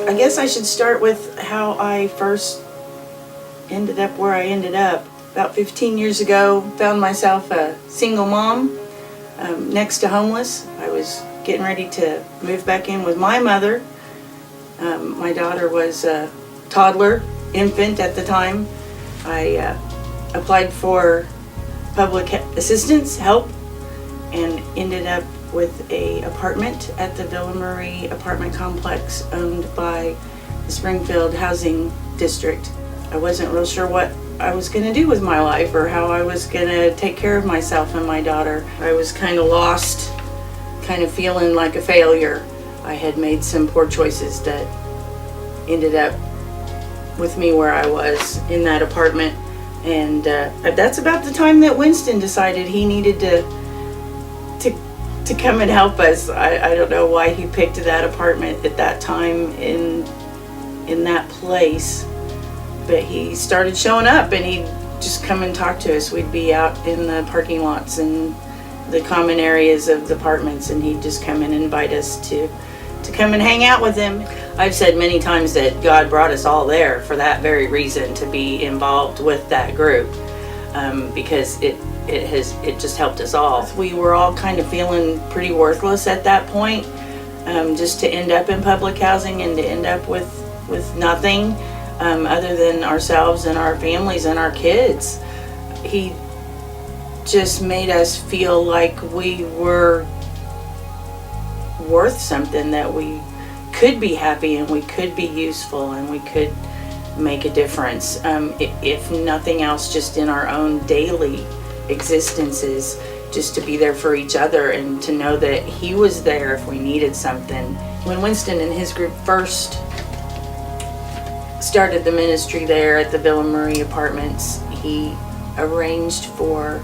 I guess I should start with how I first ended up where I ended up. About 15 years ago, found myself a single mom, next to homeless. I was getting ready to move back in with my mother. My daughter was a toddler, infant at the time. I applied for public assistance help and ended up with a apartment at the Villa Marie apartment complex owned by the Springfield Housing District. I wasn't real sure what I was going to do with my life or how I was going to take care of myself and my daughter. I was kind of lost, kind of feeling like a failure. I had made some poor choices that ended up with me where I was in that apartment. And that's about the time that Winston decided he needed to come and help us. I don't know why he picked that apartment at that time in that place, but he started showing up and he'd just come and talk to us. We'd be out in the parking lots and the common areas of the apartments, and he'd just come and invite us to come and hang out with him. I've said many times that God brought us all there for that very reason, to be involved with that group, because it just helped us all. We were all kind of feeling pretty worthless at that point, just to end up in public housing and to end up with nothing other than ourselves and our families and our kids. He just made us feel like we were worth something, that we could be happy and we could be useful and we could make a difference, if nothing else, just in our own daily existences, just to be there for each other and to know that he was there if we needed something. When Winston and his group first started the ministry there at the Villa Marie Apartments, he arranged for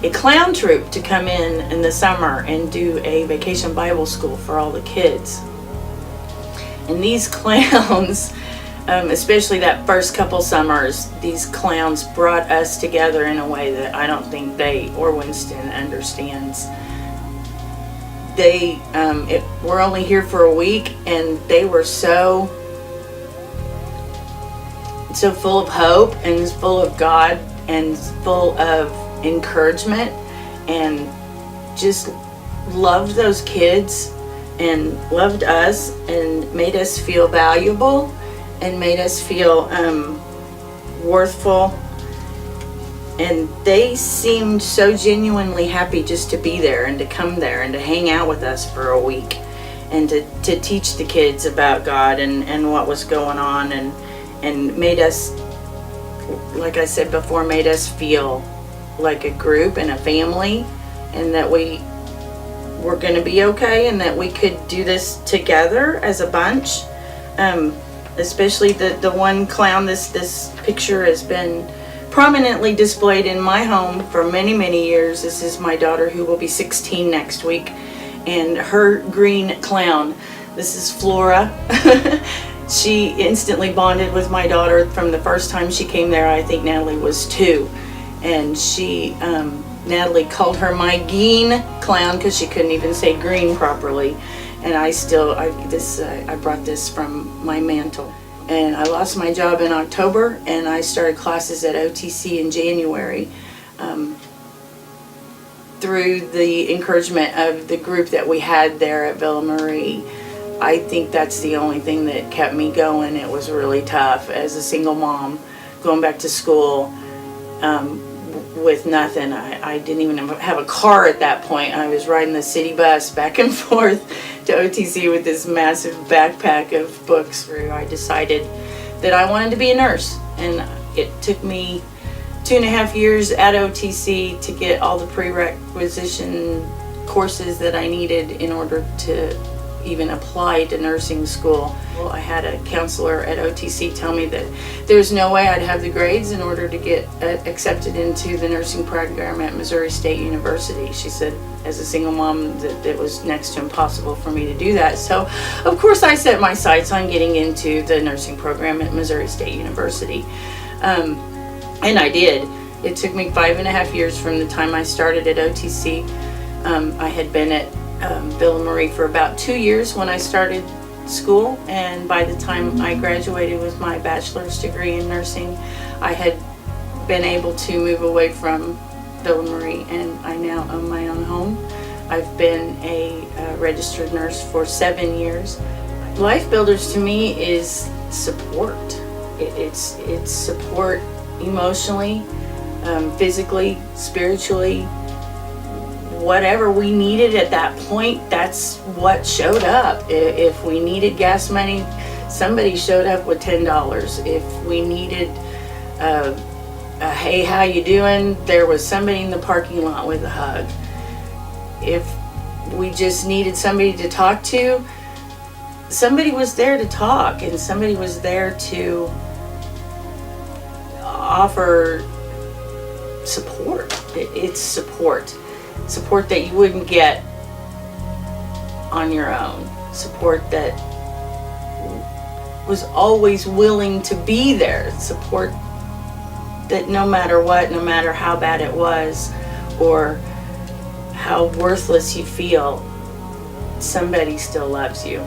a clown troupe to come in the summer and do a vacation Bible school for all the kids. And these clowns, especially that first couple summers, these clowns brought us together in a way that I don't think they or Winston understands. They were only here for a week, and they were so full of hope and full of God and full of encouragement, and just loved those kids and loved us and made us feel valuable and made us feel worthful. And they seemed so genuinely happy just to be there and to come there and to hang out with us for a week and to teach the kids about God and what was going on, and made us, like I said before, made us feel like a group and a family, and that we were going to be okay and that we could do this together as a bunch. Especially the one clown, this picture has been prominently displayed in my home for many, many years. This is my daughter, who will be 16 next week, and her green clown. This is Flora. She instantly bonded with my daughter from the first time she came there. I think Natalie was 2. And Natalie called her my Geen clown because she couldn't even say green properly. And I brought this from my mantle. And I lost my job in October, and I started classes at OTC in January. Through the encouragement of the group that we had there at Villa Marie, I think that's the only thing that kept me going. It was really tough as a single mom, going back to school with nothing. I didn't even have a car at that point. I was riding the city bus back and forth to OTC with this massive backpack of books. I decided that I wanted to be a nurse, and it took me 2.5 years at OTC to get all the prerequisition courses that I needed in order to even apply to nursing school. Well, I had a counselor at OTC tell me that there's no way I'd have the grades in order to get accepted into the nursing program at Missouri State University. She said, as a single mom, that it was next to impossible for me to do that. So, of course, I set my sights on getting into the nursing program at Missouri State University. And I did. It took me 5.5 years from the time I started at OTC. I had been at Villa Marie for about 2 years when I started school, and by the time I graduated with my bachelor's degree in nursing, I had been able to move away from Ville Marie, and I now own my own home. I've been a registered nurse for 7 years. Lifebuilders to me is support. It's support emotionally, physically, spiritually, whatever we needed at that point. That's what showed up. If we needed gas money, somebody showed up with $10. If we needed hey, how you doing, there was somebody in the parking lot with a hug. If we just needed somebody to talk to, somebody was there to talk, and somebody was there to offer support. It's support that you wouldn't get on your own, support that was always willing to be there, support that no matter what, no matter how bad it was or how worthless you feel, somebody still loves you.